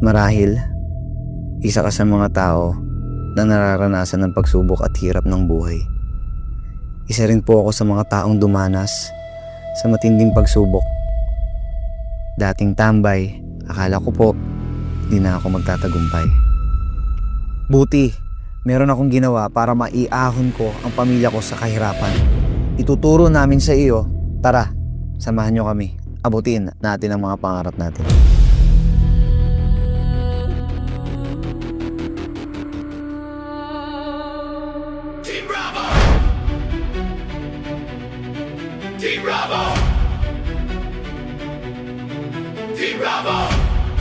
Marahil, isa ka sa mga tao na nararanasan ng pagsubok at hirap ng buhay. Isa rin po ako sa mga taong dumanas sa matinding pagsubok. Dating tambay, akala ko po di na ako magtatagumpay. Buti, meron akong ginawa para maiahon ko ang pamilya ko sa kahirapan. Ituturo namin sa iyo, tara, samahan nyo kami. Abutin natin ang mga pangarap natin. Team Bravo! Team Bravo! Team Bravo!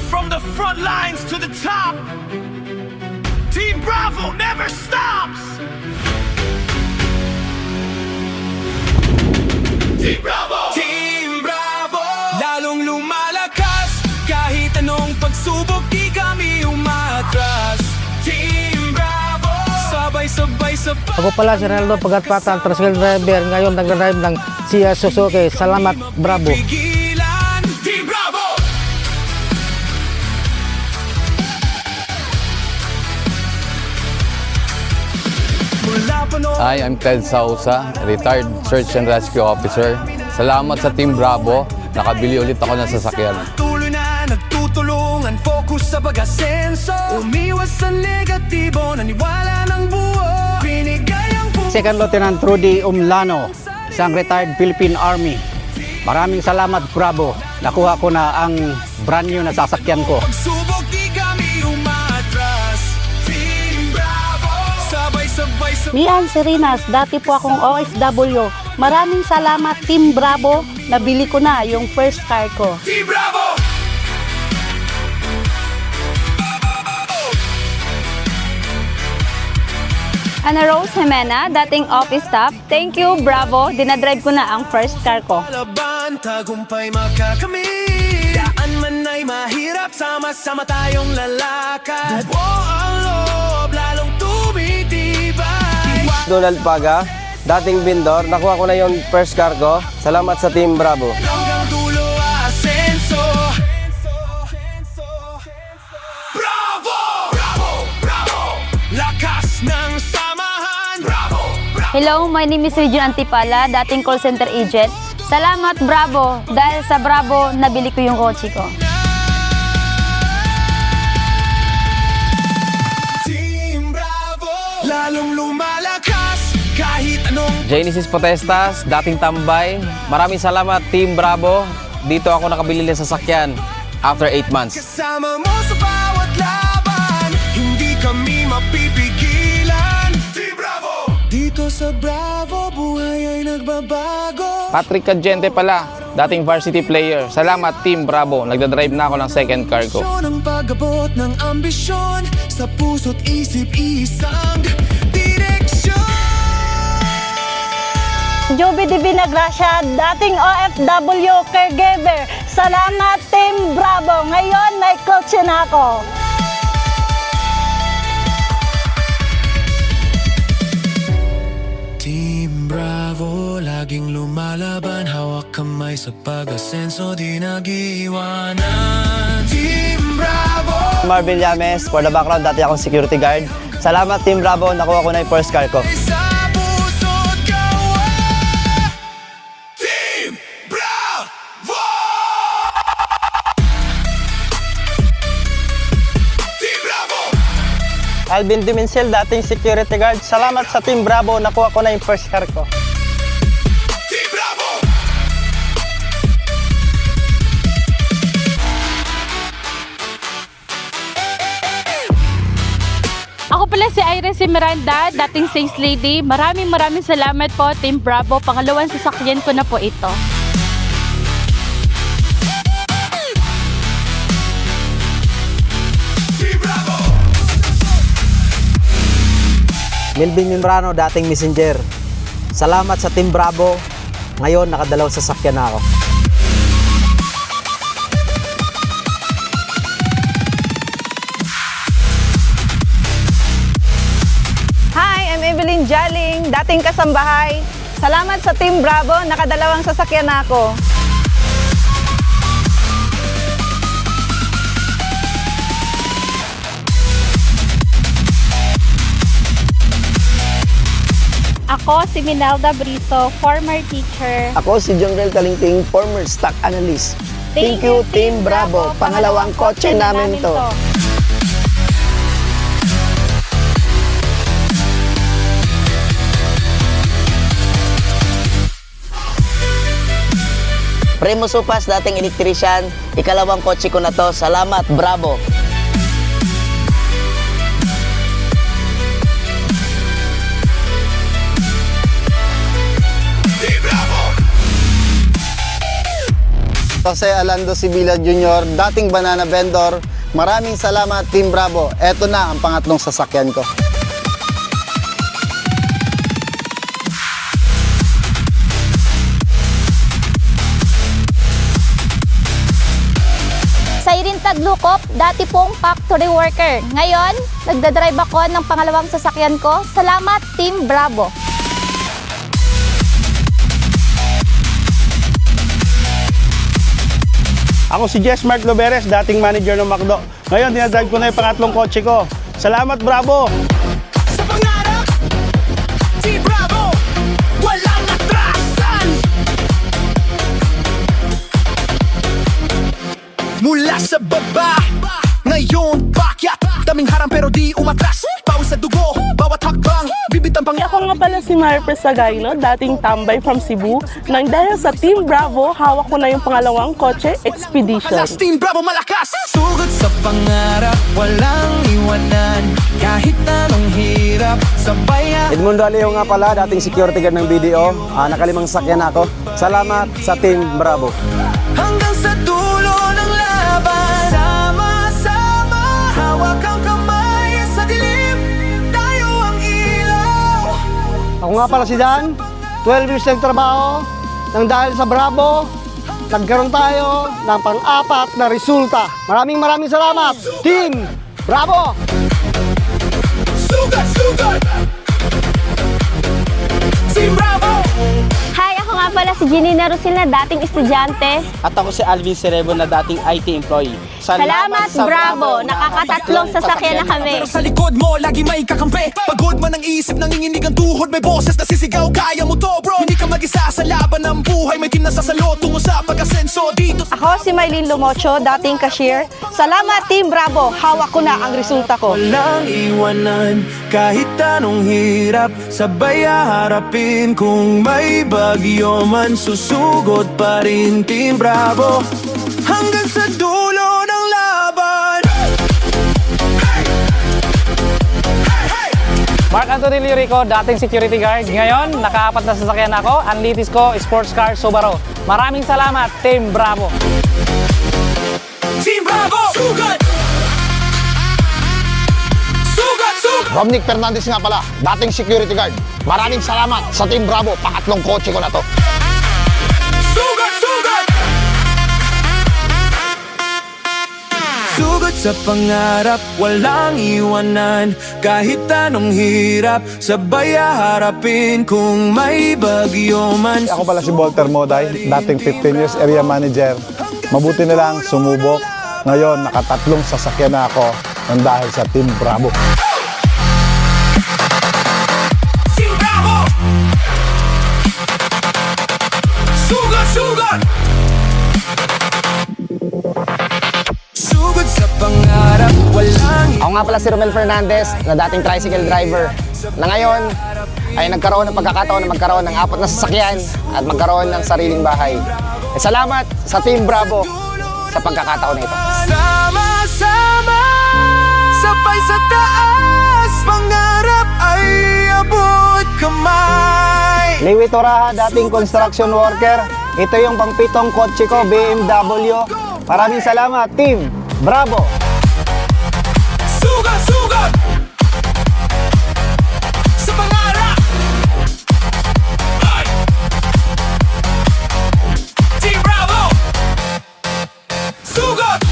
From the front lines to the top, Team Bravo never stops! Team Bravo! Team Bravo! Lalong lumalakas, kahit anong pagsubok, di kami umatras. Team Bravo! Sabay-sabay sa Ako pala si Ronaldo Pagatpatan, tricycle driver. Ngayon nagdadrive ng Kia Suzuki. Salamat, Bravo. Pigilan, Team Bravo! Mula pa noon, Hi, I'm Ted Sausa, retired Search and Rescue Officer. Salamat sa Team Bravo, nakabili ulit ako ng sasakyan. tuloy na nagtutulungan, focus sa pag-asenso. Umiwas sa negatibo, naniwala ng buo. Binigay ang puso. Second Lieutenant Rudy Umlano, isang retired Philippine Army. Maraming salamat, Bravo. Nakuha ko na ang brand new na sasakyan ko. Pagsubok, di kami umatras. Team Bravo! Sabay-sabay sa Mian Serinas, dati po akong OFW. Maraming salamat Team Bravo, nabili ko na yung first car ko. Team Bravo! Ana Rose Jimena, dating office staff. Thank you, Bravo. Dinadrive ko na ang first car ko. Laban, tagumpay makakamit. Daan man ay mahirap, sama-sama tayong lalakad. Buo ang loob, lalong tumitibay. Donald Paga, dating vendor, nakuha ko na yung first car ko. Salamat sa Team Bravo. Hanggang dulo, asenso. Bravo! Bravo! Bravo! Lakas ng samahan. Bravo! Bravo! Hello, my name is Region Antipala, dating call center agent. Salamat, Bravo. Dahil sa Bravo, nabili ko yung kotse ko. Team Bravo! Lalong lumalakas kahit anong Genesis Potestas, dating tambay. Maraming salamat, Team Bravo. Dito ako nakabili ng sasakyan after 8 months. kasama mo sa bawat laban. Hindi kami mapipigilan. Team Bravo! Dito sa Bravo, buhay ay nagbabago. Patrick Cagente pala, dating varsity player. Salamat, Team Bravo. Nagdadrive na ako ng second car ko. Ang pag-abot ng ambisyon sa puso't isip, isang direksyon. Joby Divina Gracia, dating OFW caregiver. Salamat Team Bravo, ngayon may kotse na ako. Team Bravo, laging lumalaban, hawak kamay sa pag-asenso, di nag-iwanan. Team Bravo! Marvin Llames, for the background, dati akong security guard. Salamat Team Bravo, nakuha ko na yung first car ko. Sa puso't gawa. Team Bravo! Team Bravo! Alvin Dimincel, dating security guard. Salamat sa Team Bravo, nakuha ko na yung first car ko. Team Bravo! Ako pala si Iris Miranda, dating sales lady. Maraming salamat po, Team Bravo. Pangalawang sasakyan ko na po ito. Team Bravo! Melvin Membrano, dating messenger. Salamat sa Team Bravo. Ngayon, nakadalawang sasakyan na ako. Hi, I'm Evelyn Jaling, dating kasambahay. Salamat sa Team Bravo, nakadalawang sasakyan na ako. Ako si Minelda Briso, former teacher. Ako si Jonrel Kalingting, former stock analyst. Thank you, Team Bravo. Pangalawang kotse namin to. Primo Supas, dating electrician. Ikalawang kotse ko na to. Salamat, Bravo. Jose Alando Sibila Jr., dating banana vendor. Maraming salamat, Team Bravo. Eto na ang pangatlong sasakyan ko. Sa Irene Taglukop, dati pong factory worker. Ngayon, nagdadrive ako ng pangalawang sasakyan ko. Salamat, Team Bravo. Ako si Jess Mark Loberes, dating manager ng McDo. Ngayon, dinadrive ko na yung pangatlong kotse ko. Salamat, Bravo! Sa pangarap, Team Bravo, walang atrasan. Mula sa baba, ngayon pakyat. Daming harang pero di umatras. Pawis sa dugo, bawat hakbang, bibitang pang... Ako nga pala si Maripes Sagayno, dating tambay from Cebu. Nang dahil sa Team Bravo, hawak ko na yung pangalawang kotse, Expedition. Alas Team Bravo malakas. Sugat sa pangarap, walang iwanan. Kahit anong hirap, sabayan. Edmundo Alejo nga pala, dating security guard ng BDO. Nakalimang sasakyan ako. Salamat sa Team Bravo. Hanggang sa dulo ng laban, sama-sama, hawak ang kamay sa dilim. Tayo ang ilaw. Ako nga pala si Dan, 12 years nagtrabaho. Nang dahil sa Bravo, nagkaroon tayo ng pang-apat na resulta. Maraming salamat, Team Bravo! Sugat, sugat! Team Bravo! Hi, ako nga pala si Ginny Narusil na dating estudyante. At ako si Alvin Cerebo na dating IT employee. Salamat, Bravo! Nakakatatlong sasakyan na kami. Pero sa likod mo, lagi may kakampi. Pagod man ang isip, nanginginig ang tuhod. May boses na sisigaw, kaya mo to, bro. Hindi ka mag-isa sa laban ng buhay. May team na sasalo, tungo sa pag-asenso dito. Ako si Maylene Lumocho, dating cashier. Salamat, Team Bravo! Hawak ko na ang resulta ko. Walang iwanan, kahit anong hirap. Sabay harapin, kung may bagyo man, susugod pa rin, Team Bravo. Hanggang sa dulo ng laban. Mark Anthony Lirico, dating security guard. Ngayon, nakaapat na sasakyan ako. Ang litis ko, sports car Subaru. Maraming salamat, Team Bravo! Team Bravo! Sugat! Sugat, sugat! Romnick Fernandez nga pala, dating security guard. Maraming salamat sa Team Bravo. Pangatlong kotse ko na to. Sugat, sugat! Sugat sa pangarap, walang iwanan. Kahit anong hirap, sabay harapin, kung may bagyo man. Ako pala si Walter Moday, dating 15 years area manager. Mabuti na lang, sumubok. Ngayon, nakatatlong sasakyan na ako nang dahil sa Team Bravo. Team Bravo! Sugat, sugat! Sugat sa pangarap, walang... Ako nga pala si Romel Fernandez na dating tricycle driver. Na ngayon ay nagkaroon ng pagkakataon na magkaroon ng 4 na sasakyan at magkaroon ng sariling bahay. Salamat sa Team Bravo sa pagkakataon na ito. Sama-sama, sabay sa taas, pangarap ay abot kamay. Lewi Toraha, dating construction worker. Ito yung pang-pitong kotse ko, BMW. Maraming salamat, Team Bravo! Sugat, sugat! Sa pangarap! Ay! Team Bravo! Sugat!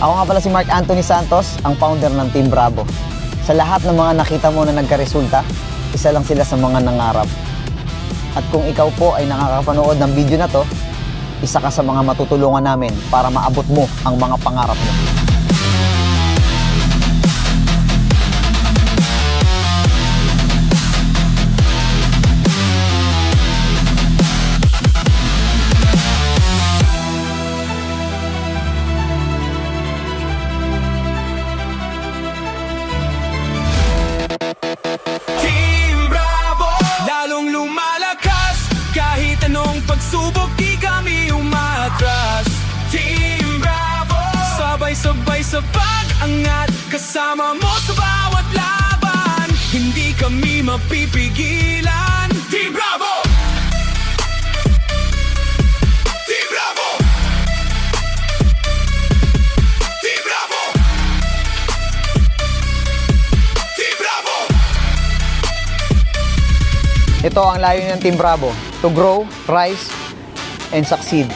Ako nga pala si Mark Anthony Santos, ang founder ng Team Bravo. Sa lahat ng mga nakita mo na nagkaresulta, isa lang sila sa mga nangarap. At kung ikaw po ay nakakapanood ng video na to, isa ka sa mga matutulungan namin para maabot mo ang mga pangarap mo. Team Bravo, lalong lumalakas. Kahit anong pagsubok, di kami umatras. Team Bravo, sabay-sabay sa pag-angat. Kasama mo sa bawat laban, hindi kami mapipigilan. Team Bravo! Team Bravo! Team Bravo! Team Bravo! Ito ang layunin ng Team Bravo, to grow, rise, and succeed.